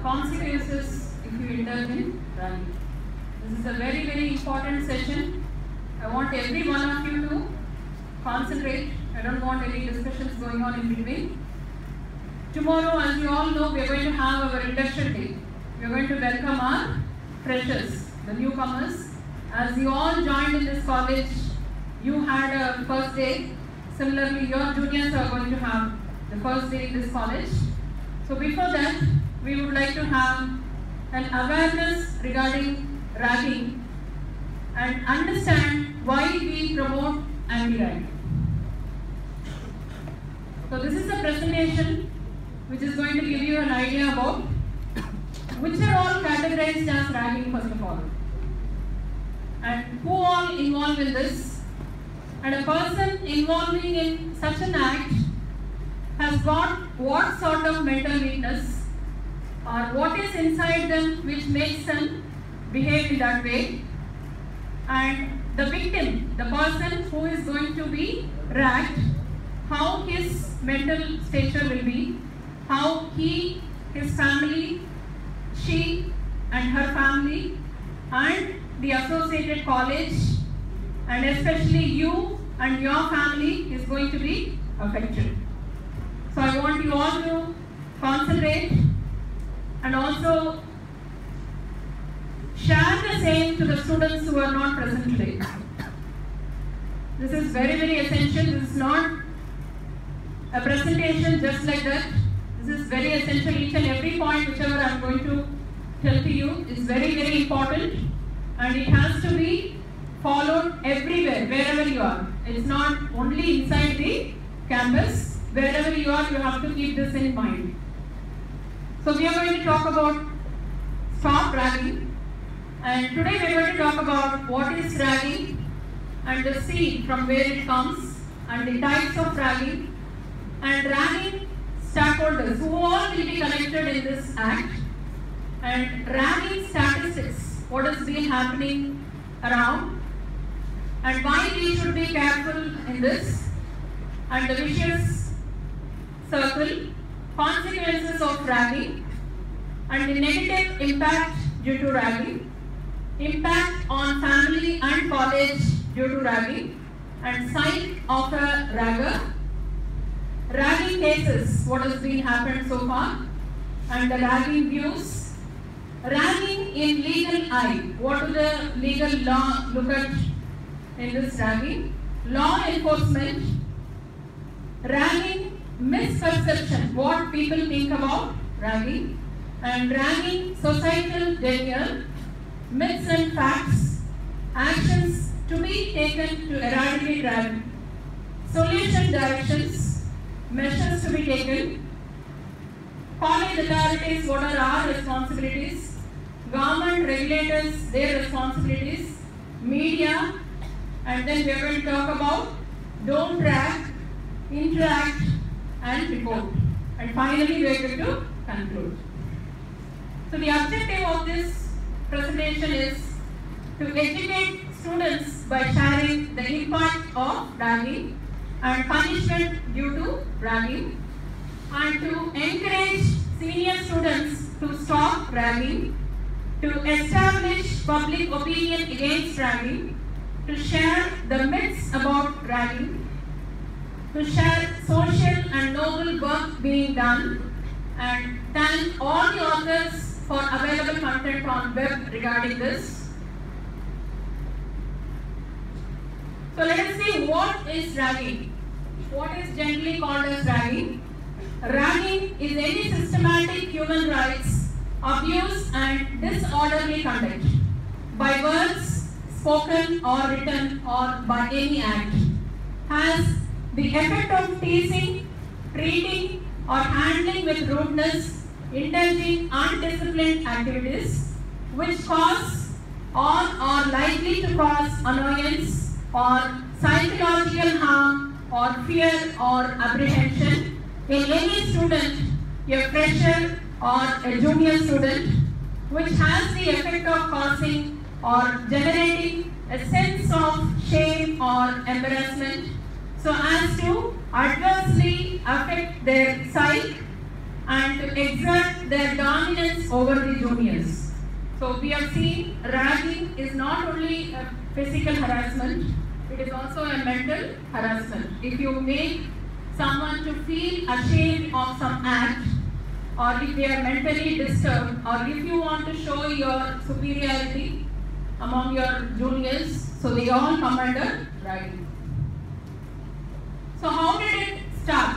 consequences if you indulge in ragging. This is a very, very important session. I want every one of you to concentrate. I don't want any discussions going on in between. Tomorrow, as you all know, we are going to have our induction day. We are going to welcome our freshers, the newcomers. As you all joined in this college, you had a first day. Similarly, your juniors are going to have the first day in this college. So before that, we would like to have an awareness regarding ragging and understand why we promote anti-ragging. So this is a presentation which is going to give you an idea about which are all categorized as ragging first of all, and who all involved in this, and a person involving in such an act has got what sort of mental weakness or what is inside them which makes them behave in that way, and the victim, the person who is going to be ragged, how his mental stature will be, how he, his family, she and her family and the associated college and especially you and your family is going to be affected. So I want you all to concentrate and also share the same to the students who are not present today. This is very, very essential. This is not a presentation just like that. This is very essential. Each and every point whichever I am going to tell to you is very, very important, and it has to be followed everywhere, wherever you are. It's not only inside the campus. Wherever you are, you have to keep this in mind. So we are going to talk about stop ragging, and today we are going to talk about what is ragging and the seed from where it comes and the types of ragging and ragging stakeholders who all will be connected in this act, and ragging statistics, what has been happening around and why we should be careful in this, and the vicious circle, consequences of ragging and the negative impact due to ragging, impact on family and college due to ragging, and sign of a ragger, ragging cases, what has been happened so far, and the ragging views, ragging in legal eye, what do the legal law look at in this ragging, law enforcement, ragging misperception, what people think about ragging, and ragging societal denial, myths and facts, actions to be taken to eradicate ragging, solution directions, measures to be taken, college authorities, what are our responsibilities, government regulators, their responsibilities, media, and then we are going to talk about don't rag, interact and report. And finally we are going to conclude. So the objective of this presentation is to educate students by sharing the impact of ragging and punishment due to ragging, and to encourage senior students to stop ragging, to establish public opinion against ragging, to share the myths about ragging, to share social and noble work being done, and thank all the authors for available content on web regarding this. So let us see what is ragging. What is generally called as ragging? Ragging is any systematic human rights abuse and disorderly conduct by words spoken or written or by any act, has the effect of teasing, treating or handling with rudeness, indulging undisciplined activities which cause or are likely to cause annoyance or psychological harm or fear or apprehension in any student, a fresher or a junior student, which has the effect of causing or generating a sense of shame or embarrassment so as to adversely affect their psyche, and to exert their dominance over the juniors. So we have seen ragging is not only a physical harassment, it is also a mental harassment. If you make someone to feel ashamed of some act, or if they are mentally disturbed, or if you want to show your superiority among your juniors, so they all come under ragging. So how did it start?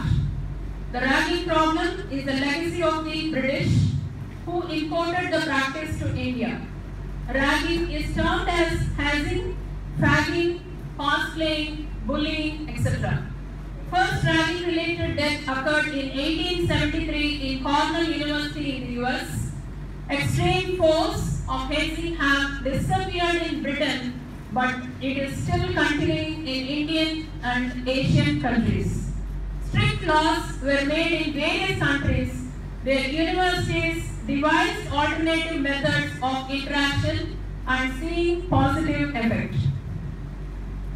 The ragging problem is the legacy of the British, who imported the practice to India. Ragging is termed as hazing, fagging, cosplaying, bullying, etc. First ragging related death occurred in 1873 in Cornell University in the US. Extreme forms of hazing have disappeared in Britain, but it is still continuing in Indian and Asian countries. Strict laws were made in various countries where universities devised alternative methods of interaction and seeing positive effect.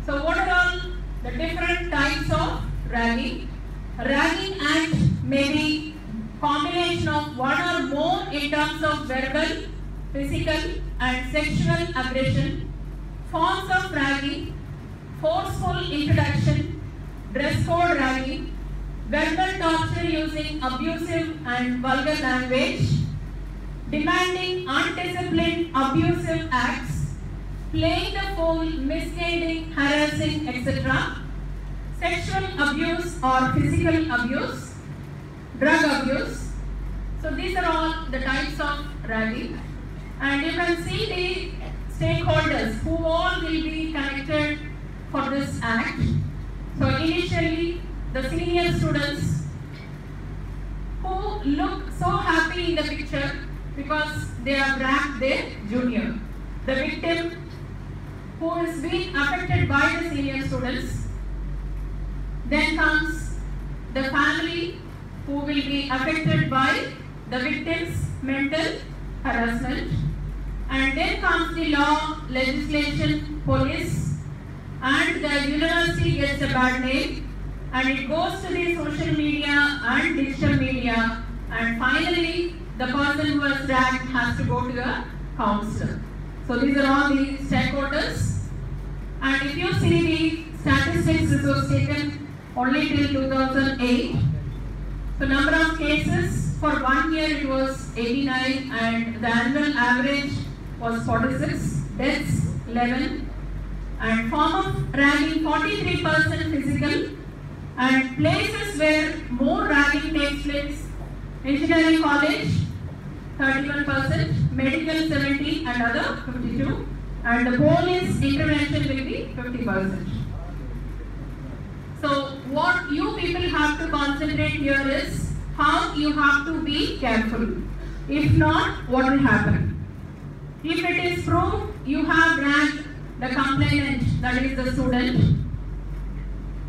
So what are all the different types of ragging? Ragging act may be combination of one or more in terms of verbal, physical and sexual aggression. Forms of ragging: forceful introduction, dress code ragging, verbal torture using abusive and vulgar language, demanding undisciplined abusive acts, playing the fool, misguiding, harassing, etc., sexual abuse or physical abuse, drug abuse. So these are all the types of ragging. And you can see the stakeholders who all will be connected for this act. So initially, the senior students who look so happy in the picture because they have ragged their junior. The victim who is being affected by the senior students. Then comes the family who will be affected by the victim's mental harassment. And then comes the law, legislation, police, and the university gets a bad name, and it goes to the social media and digital media, and finally the person who was ragged has to go to the counselor. So these are all the stakeholders. And if you see the statistics, this was taken only till 2008. So number of cases for 1 year it was 89, and the annual average was 46, deaths 11, and form of ragging 43% physical, and places where more ragging takes place: engineering college 31%, medical 70%, and other 52%, and the police intervention will be 50%. So what you people have to concentrate here is how you have to be careful. If not, what will happen? If it is proved you have ragged the complainant, that is the student,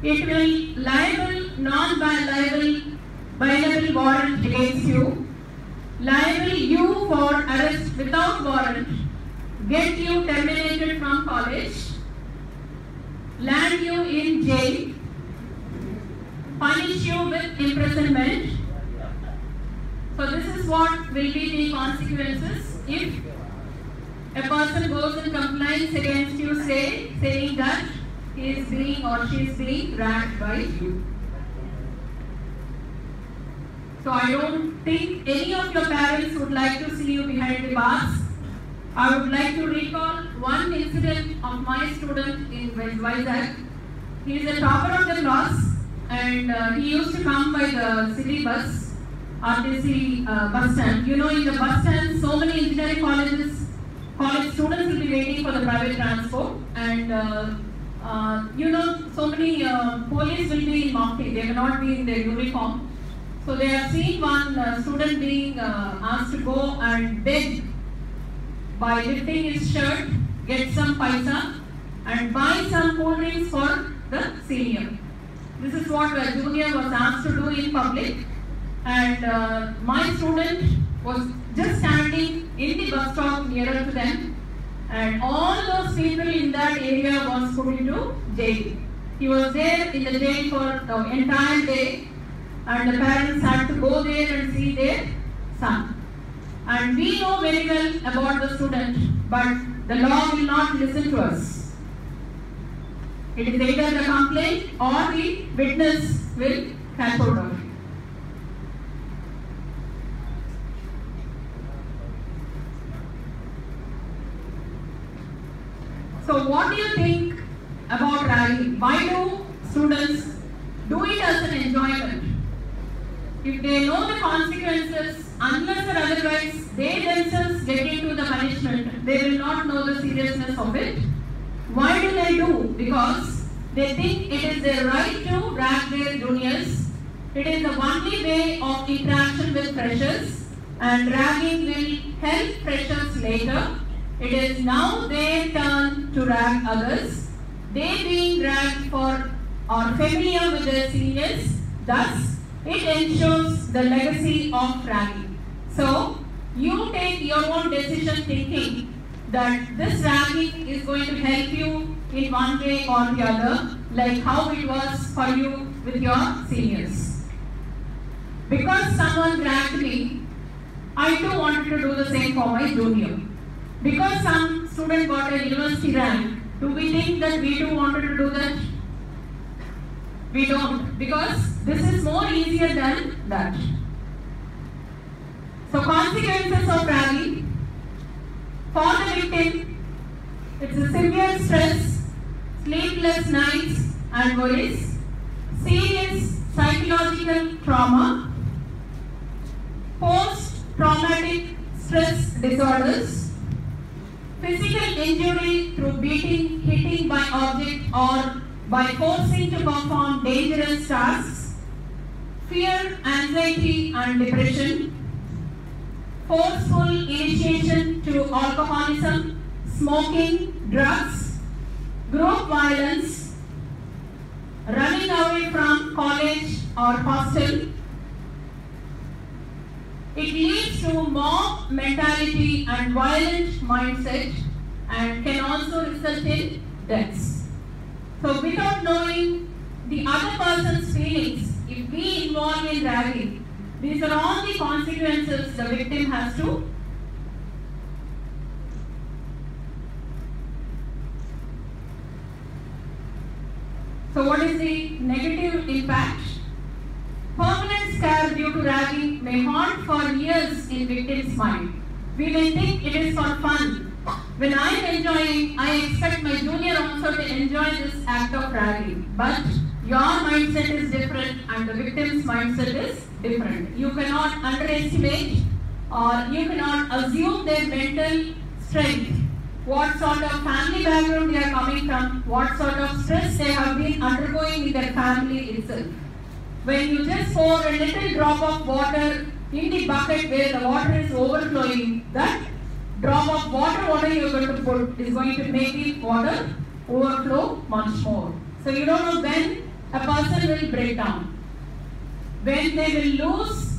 it will liable non-liable warrant against you, liable you for arrest without warrant, get you terminated from college, land you in jail, punish you with imprisonment. So this is what will be the consequences if a person goes in complaints against you, saying that he is being or she is being ragged by you. So I don't think any of your parents would like to see you behind the bars. I would like to recall one incident of my student in Vizag. He is a topper of the class, and he used to come by the city bus, RTC bus stand. You know, in the bus stand, so many engineering college students will be waiting for the private transport, and you know, so many police will be in mufti, they cannot be in their uniform. So they have seen one student being asked to go and beg by lifting his shirt, get some paisa, and buy some cool drinks for the senior. This is what a junior was asked to do in public, and my student was just standing in the bus stop nearer to them, and all those people in that area was put into jail. He was there in the jail for the entire day, and the parents had to go there and see their son. And we know very well about the student, but the law will not listen to us. It is either the complaint or the witness will catch hold of it. So what do you think about ragging? Why do students do it as an enjoyment? If they know the consequences, unless or otherwise they themselves get into the punishment, they will not know the seriousness of it. Why do they do? Because they think it is their right to rag their juniors. It is the only way of interaction with freshers, and ragging will help freshers later. It is now their turn to rag others. They being ragged for or familiar with their seniors, thus it ensures the legacy of ragging. So you take your own decision thinking that this ragging is going to help you in one way or the other, like how it was for you with your seniors. Because someone ragged me, I too wanted to do the same for my junior. Because some student got a university rank, do we think that we too wanted to do that? We don't, because this is more easier than that. So consequences of ragging. For the victim, it's a severe stress, sleepless nights and worries, serious psychological trauma, post-traumatic stress disorders, physical injury through beating, hitting by object or by forcing to perform dangerous tasks, fear, anxiety and depression, forceful initiation to alcoholism, smoking, drugs, group violence, running away from college or hostel. It leads to mob mentality and violent mindset and can also result in deaths. So without knowing the other person's feelings, if we involve in ragging, these are all the consequences the victim has to. So what is the negative impact? Permanent scare due to ragging may haunt for years in victim's mind. We may think it is for fun. When I am enjoying, I expect my junior also to enjoy this act of ragging. But your mindset is different and the victim's mindset is different. You cannot underestimate or you cannot assume their mental strength, what sort of family background they are coming from, what sort of stress they have been undergoing in their family itself. When you just pour a little drop of water in the bucket where the water is overflowing, that drop of water, what are you going to put, is going to make the water overflow much more. So you don't know when a person will break down, when they will lose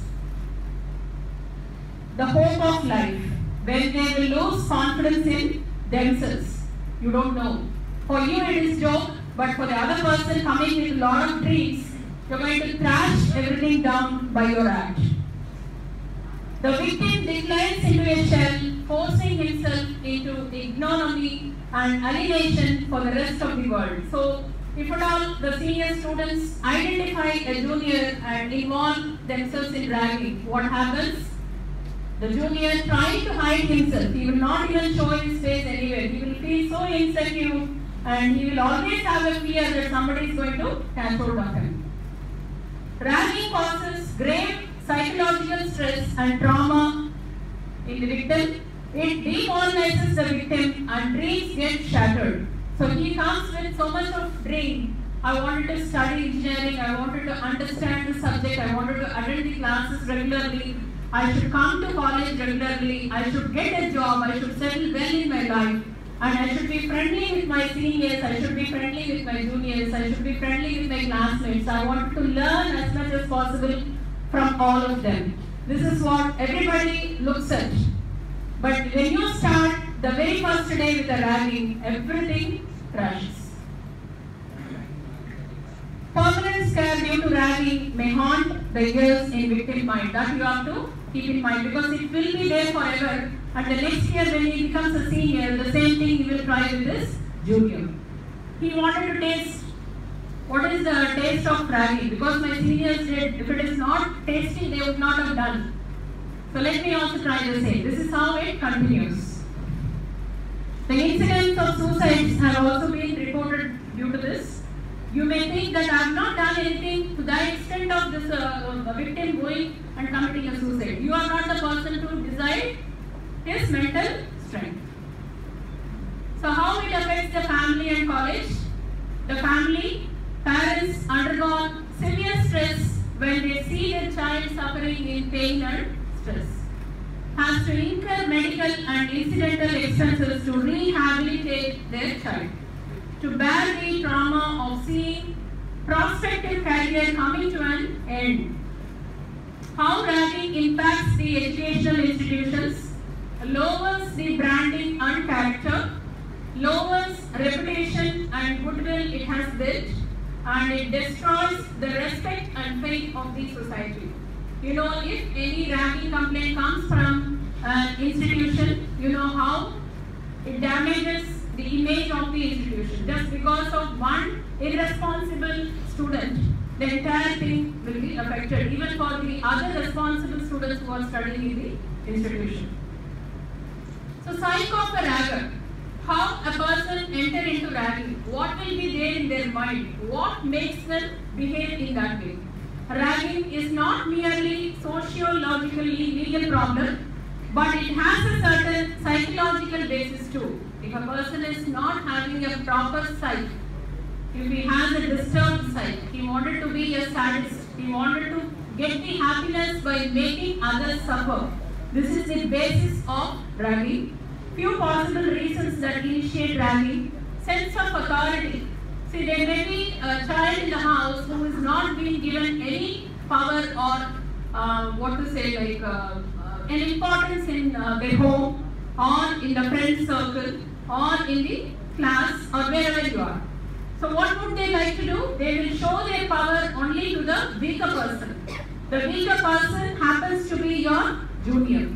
the hope of life, when they will lose confidence in themselves. You don't know. For you it is joke, but for the other person coming with a lot of dreams, you're going to crash everything down by your act. The victim declines into a shell, forcing himself into ignominy and alienation for the rest of the world. So, if at all the senior students identify a junior and involve themselves in ragging, what happens? The junior trying to hide himself, he will not even show his face anywhere. He will feel so insecure and he will always have a fear that somebody is going to catch hold of him. Ragging causes grave psychological stress and trauma in the victim. It demoralizes the victim and dreams get shattered. So he comes with so much of dream. I wanted to study engineering, I wanted to understand the subject, I wanted to attend the classes regularly, I should come to college regularly, I should get a job, I should settle well in my life, and I should be friendly with my seniors, I should be friendly with my juniors, I should be friendly with my classmates. I wanted to learn as much as possible from all of them. This is what everybody looks at. But when you start the very first day with the ragging, everything crashes. Permanent scare due to ragging may haunt the years in victim mind. That you have to keep in mind, because it will be there forever. And the next year when he becomes a senior, the same thing he will try with this junior. He wanted to taste what is the taste of ragging, because my seniors did. If it is not tasty, they would not have done. So let me also try the same. This is how it continues. The incidents of suicides have also been reported due to this. You may think that I have not done anything to the extent of this victim going and committing a suicide. You are not the person to decide his mental strength. So how it affects the family and college? The family, parents undergone severe stress when they see their child suffering in pain and stress. Has to incur medical and incidental expenses to rehabilitate their child, to bear the trauma of seeing prospective career coming to an end. How ragging impacts the educational institutions, lowers the branding and character, lowers reputation and goodwill it has built, and it destroys the respect and faith of the society. You know, if any ragging complaint comes from an institution, you know how it damages the image of the institution. Just because of one irresponsible student, the entire thing will be affected, even for the other responsible students who are studying in the institution. So, psyche of a ragger. How a person enter into ragging? What will be there in their mind? What makes them behave in that way? Ragging is not merely sociologically legal problem, but it has a certain psychological basis too. If a person is not having a proper psyche, if he has a disturbed psyche, he wanted to be a sadist, he wanted to get the happiness by making others suffer. This is the basis of ragging. Few possible reasons that initiate ragging. Sense of authority. See, there may be a child in the house who is not being given any power or an importance in their home or in the friend circle or in the class or wherever you are. So what would they like to do? They will show their power only to the weaker person. The weaker person happens to be your junior.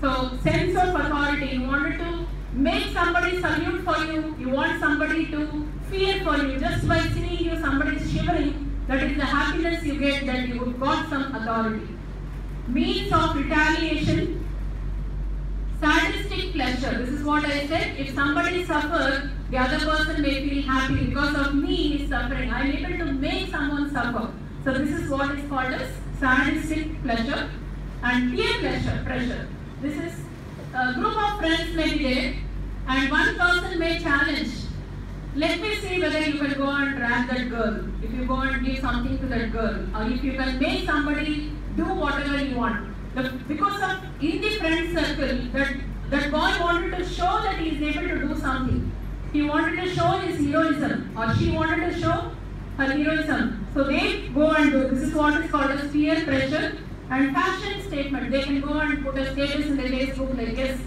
So sense of authority, you wanted to make somebody salute for you, you want somebody to fear for you. Just by seeing you, somebody is shivering, that is the happiness you get, that you got some authority. Means of retaliation, sadistic pleasure. This is what I said. If somebody suffers, the other person may feel happy because of me he is suffering. I am able to make someone suffer. So this is what is called as sadistic pleasure. And peer pressure. This is a group of friends may be there and one person may challenge. Let me see whether you can go and drag that girl. If you go and give something to that girl, or if you can make somebody do whatever you want. Because of in the friend circle, that boy wanted to show that he is able to do something. He wanted to show his heroism, or she wanted to show her heroism. So they go and do. This is what is called as peer pressure. And fashion statement. They can go and put a status in the Facebook like, yes,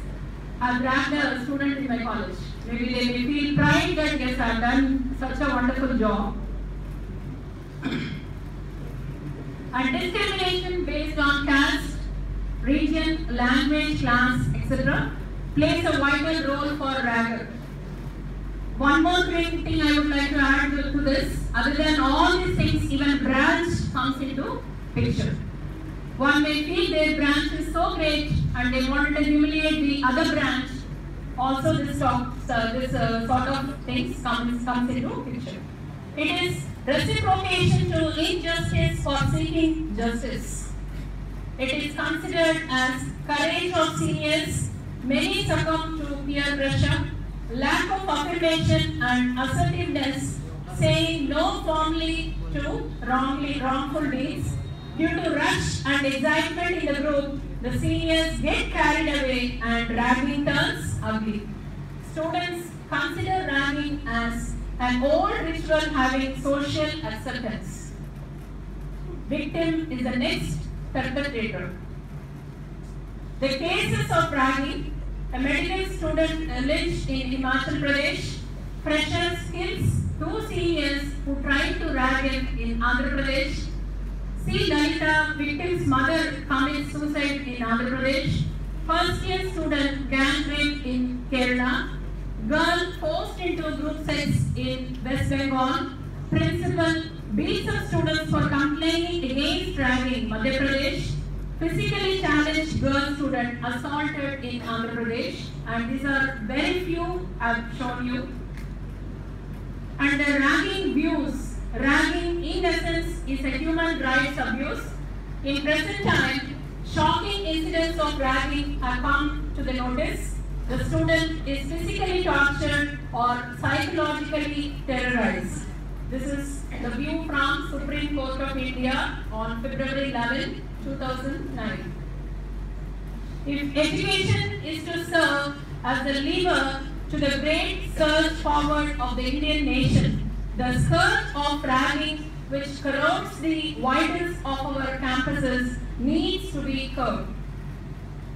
I've dragged a student in my college. Maybe they may feel pride that, yes, I've done such a wonderful job. And discrimination based on caste, region, language, class, etc. plays a vital role for ragger. One more thing I would like to add to this, other than all these things, even branch comes into picture. One may feel their branch is so great and they wanted to humiliate the other branch. Also this sort of things comes into picture. It is reciprocation to injustice for seeking justice. It is considered as courage of seniors. Many succumb to peer pressure, lack of affirmation and assertiveness, saying no formally to wrongful deeds. Due to rush and excitement in the group, the seniors get carried away and ragging turns ugly. Students consider ragging as an old ritual having social acceptance. Victim is the next perpetrator. The cases of ragging: a medical student lynched in Himachal Pradesh, Freshers kills 2 seniors who tried to rag him in Andhra Pradesh. C. Lalita, victim's mother, commits suicide in Andhra Pradesh. First year student gang rape in Kerala. Girl forced into group sex in West Bengal. Principal beats up students for complaining against ragging, Madhya Pradesh. Physically challenged girl student assaulted in Andhra Pradesh. And these are very few I've shown you. Under ragging views, ragging in essence is a human rights abuse. In present time, shocking incidents of ragging have come to the notice. The student is physically tortured or psychologically terrorized. This is the view from Supreme Court of India on February 11, 2009. If education is to serve as the lever to the great surge forward of the Indian nation, the scourge of ragging which corrodes the vitals of our campuses needs to be curbed.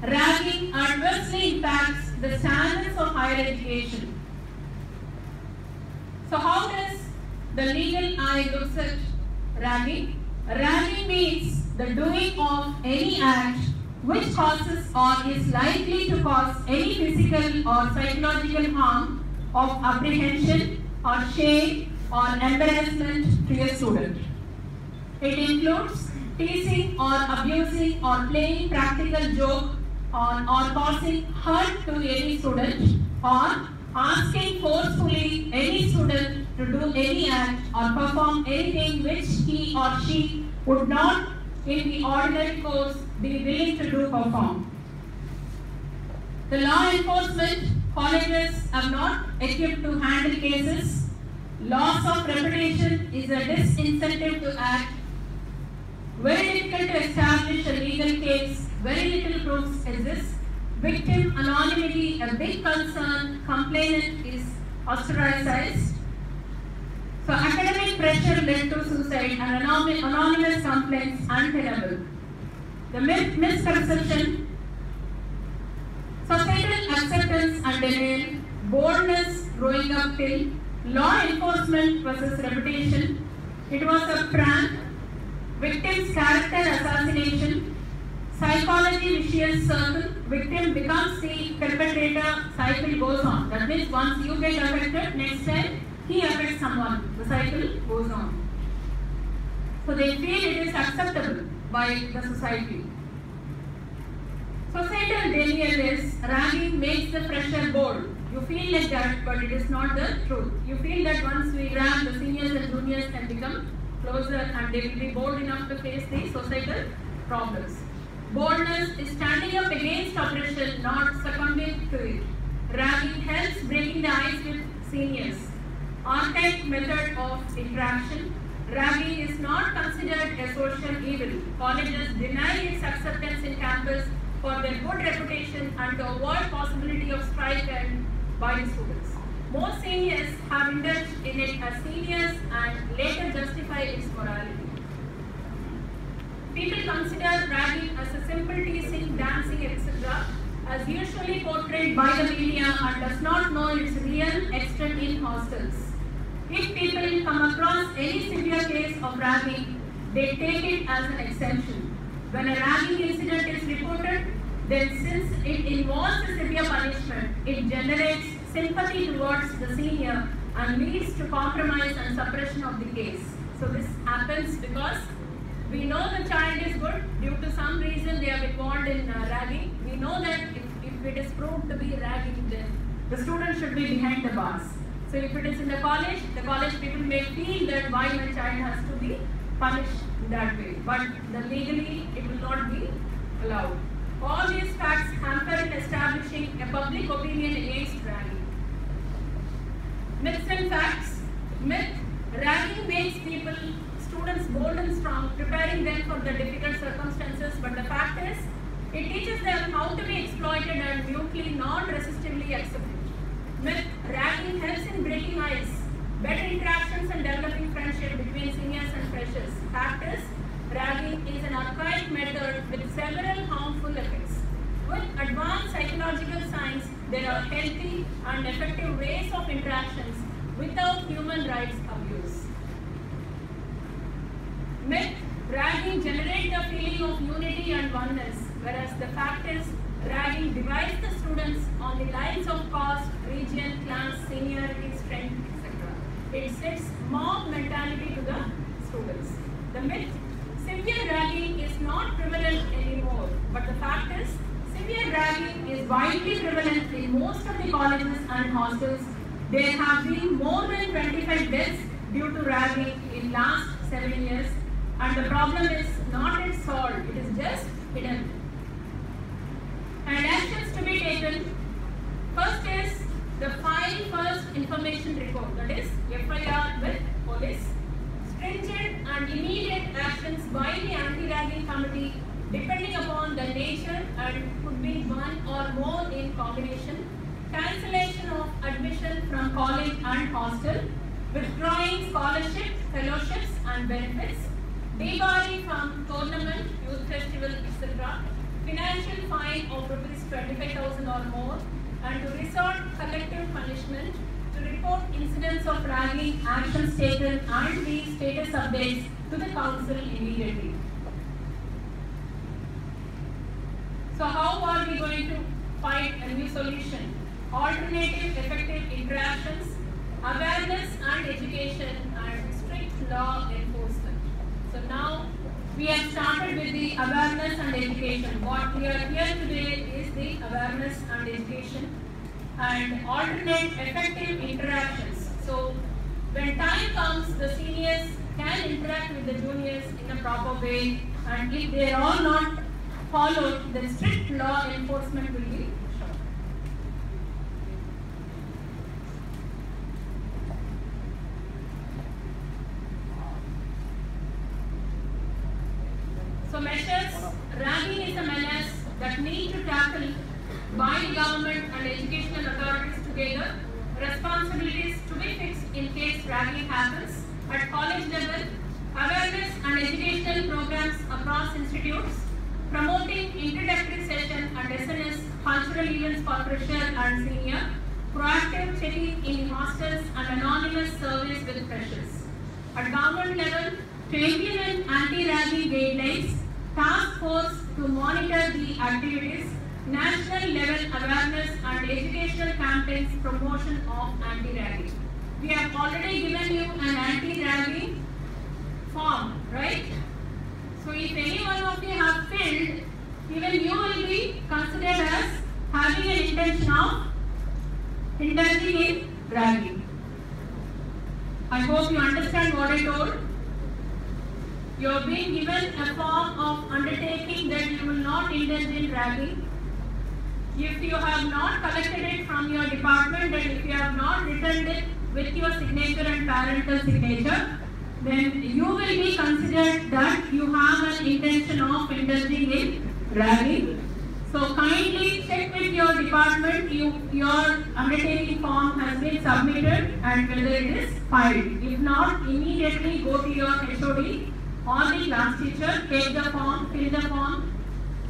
Ragging adversely impacts the standards of higher education. So how does the legal eye look at ragging? Ragging means the doing of any act which causes or is likely to cause any physical or psychological harm of apprehension or shame or embarrassment to a student. It includes teasing or abusing or playing practical joke on or causing hurt to any student, or asking forcefully any student to do any act or perform anything which he or she would not in the ordinary course be willing to do perform. The law enforcement colleges are not equipped to handle cases. Loss of reputation is a disincentive to act. Very difficult to establish a legal case. Very little proofs exist. Victim anonymity a big concern. Complainant is ostracized. So academic pressure led to suicide and anonymous complaints untenable. The misperception, societal acceptance and denial, boldness growing uphill, law enforcement versus reputation. It was a prank, victim's character assassination, psychology vicious circle, victim becomes the perpetrator, cycle goes on. That means once you get affected, next time he affects someone, the cycle goes on. So they feel it is acceptable by the society. Societal denial is ragging makes the fresher bold. You feel like that, but it is not the truth. You feel that once we rag, the seniors and juniors can become closer and they will be bold enough to face the societal problems. Boldness is standing up against oppression, not succumbing to it. Ragging helps breaking the ice with seniors. Archaic method of interaction. Ragging is not considered a social evil. Colleges deny its acceptance in campus for their good reputation and to avoid possibility of strike and by the students. Most seniors have indulged in it as seniors and later justify its morality. People consider ragging as a simple teasing, dancing, etc. as usually portrayed by the media and does not know its real extent in hostels. If people come across any severe case of ragging, they take it as an exception. When a ragging incident is reported, then since it involves a severe punishment, it generates sympathy towards the senior and leads to compromise and suppression of the case. So this happens because we know the child is good, due to some reason they are involved in ragging. We know that if it is proved to be ragging, then the student should be behind the bars. So if it is in the college people may feel that why my child has to be punished in that way. But legally it will not be allowed. All these facts hamper in establishing a public opinion against ragging. Myths and facts. Myth: ragging makes students bold and strong, preparing them for the difficult circumstances. But the fact is, it teaches them how to be exploited and mutely, non-resistively accepted. Myth: ragging helps in breaking ice, better interactions and developing friendship between seniors and freshers. Fact is, ragging is an archaic method with several harmful effects. With advanced psychological science, there are healthy and effective ways of interactions without human rights abuse. Myth: ragging generates the feeling of unity and oneness, whereas the fact is ragging divides the students on the lines of caste, region, class, seniority, strength, etc. It sets mob mentality to the students. The myth: severe ragging is not prevalent anymore, but the fact is severe ragging is widely prevalent in most of the colleges and hostels. There have been more than 25 deaths due to ragging in last 7 years, and the problem is not yet solved, it is just hidden. And actions to be taken: first is the file first information report, that is FIR with police. Stringent and immediate actions by the anti-ragging committee depending upon the nature and could be one or more in combination. Cancellation of admission from college and hostel, withdrawing scholarships, fellowships and benefits, debarring from tournament, youth festival, etc. Financial fine of rupees 25,000 or more, and to resort collective punishment, to report incidents of ragging, actions taken and the status updates to the council immediately. So how are we going to find a new solution? Alternative effective interactions, awareness and education, and strict law enforcement. So now we have started with the awareness and education. What we are here today is the awareness and education and alternate effective interactions. So when time comes, the seniors can interact with the juniors in a proper way, and if they are all not followed, then strict law enforcement will be shown. So measures: ragging is a menace that need to tackle by the government and educational authorities together. Responsibilities to be fixed in case ragging happens at college level. Awareness and educational programs across institutes. Promoting introductory session and SNS, cultural events for fresher and senior. Proactive checking in hostels and anonymous surveys with freshers. At government level, to implement anti-ragging guidelines, task force to monitor the activities, national level awareness and educational campaigns promotion of anti-ragging. We have already given you an anti-ragging form, right? So if any one of you have filled, even you will be considered as having an intention of indulging in ragging. I hope you understand what I told. You are being given a form of undertaking that you will not indulge in ragging. If you have not collected it from your department and if you have not returned it with your signature and parental signature, then you will be considered that you have an intention of indulging in ragging. So kindly check with your department your undertaking form has been submitted and whether it is filed. If not, immediately go to your HOD or the class teacher, take the form, fill the form,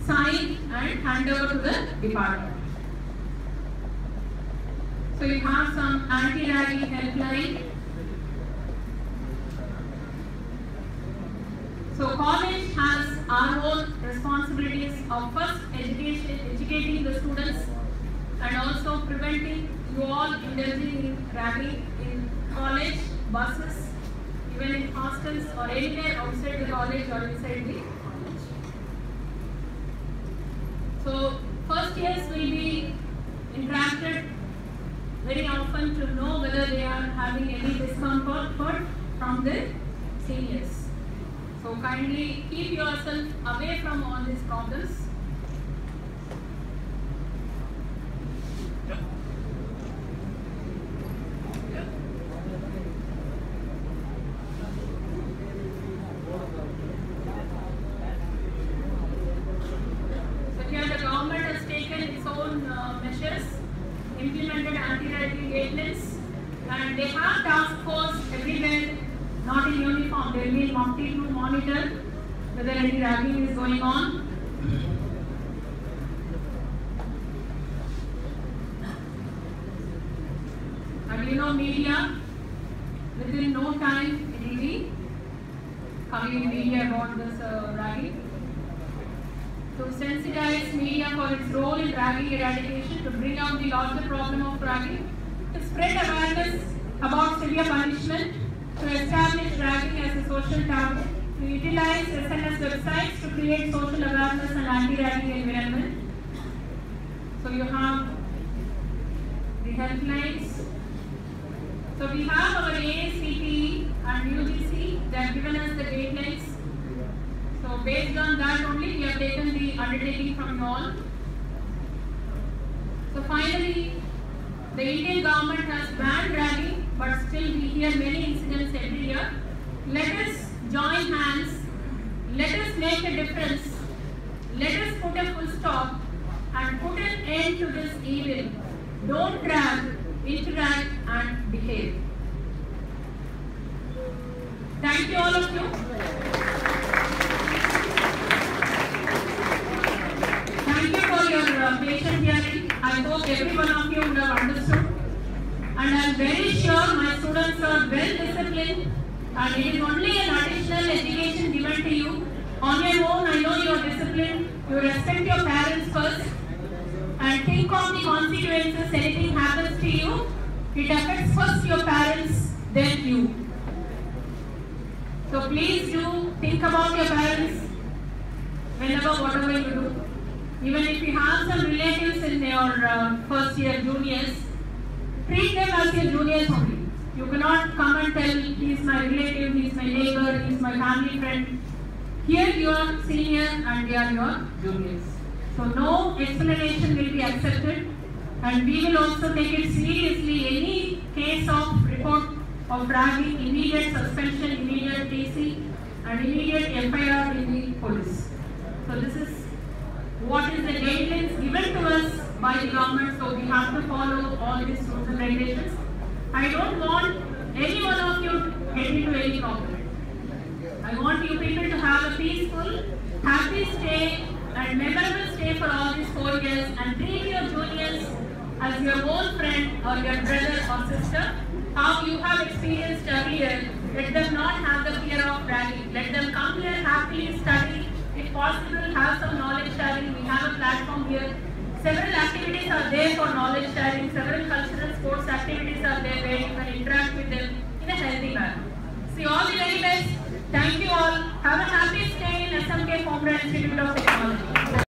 sign and hand over to the department. So you have some anti-ragging helpline. So college has our own responsibilities of first educating the students and also preventing you all indulging in ragging in college, buses, even in hostels or anywhere outside the college or inside the college. So first years will be interacted very often to know whether they are having any discomfort from the seniors. So kindly keep yourself away from all these problems. So here the government has taken its own measures, implemented anti-ragging guidelines, and they have task force everywhere. Not in uniform, they will be multi to monitor whether any ragging is going on. And you know, media within no time it will be coming in media about this ragging. To sensitize media for its role in ragging eradication, to bring out the larger problem of ragging, to spread awareness about severe punishment, to establish ragging as a social taboo, to utilize SNS websites to create social awareness and anti-ragging environment. So you have the helplines. So we have our ASCPE and UGC, they have given us the guidelines. So based on that only we have taken the undertaking from you all. So finally, the Indian government has banned ragging, but still we hear many incidents every year. Let us join hands, let us make a difference, let us put a full stop and put an end to this evil. Don't drag, interact and behave. Thank you all of you. Thank you for your patient hearing. I hope every one of you would have understood. And I am very sure my students are well disciplined and it is only an additional education given to you. On your own, I know you are disciplined. You respect your parents first and think of the consequences. Anything happens to you, it affects first your parents, then you. So please do think about your parents whenever, whatever you do. Even if you have some relatives in your first year juniors, treat them as your juniors only. You cannot come and tell, he is my relative, he is my neighbor, he is my family friend. Here you are senior and they are your juniors. So no explanation will be accepted and we will also take it seriously. Any case of report of ragging, immediate suspension, immediate TC and immediate FIR in the police. So this is what is the guidelines given to us by the government, so we have to follow all these rules and regulations. I don't want any one of you to get into any problem. I want you people to have a peaceful, happy stay and memorable stay for all these 4 years and treat your juniors as your own friend or your brother or sister. How you have experienced earlier, let them not have the fear of ragging. Let them come here happily, study. If possible, have some knowledge sharing. We have a platform here. Several activities are there for knowledge sharing. Several cultural sports activities are there where you can interact with them in a healthy manner. See all the very best. Thank you all. Have a happy stay in SMK Formra Institute of Technology.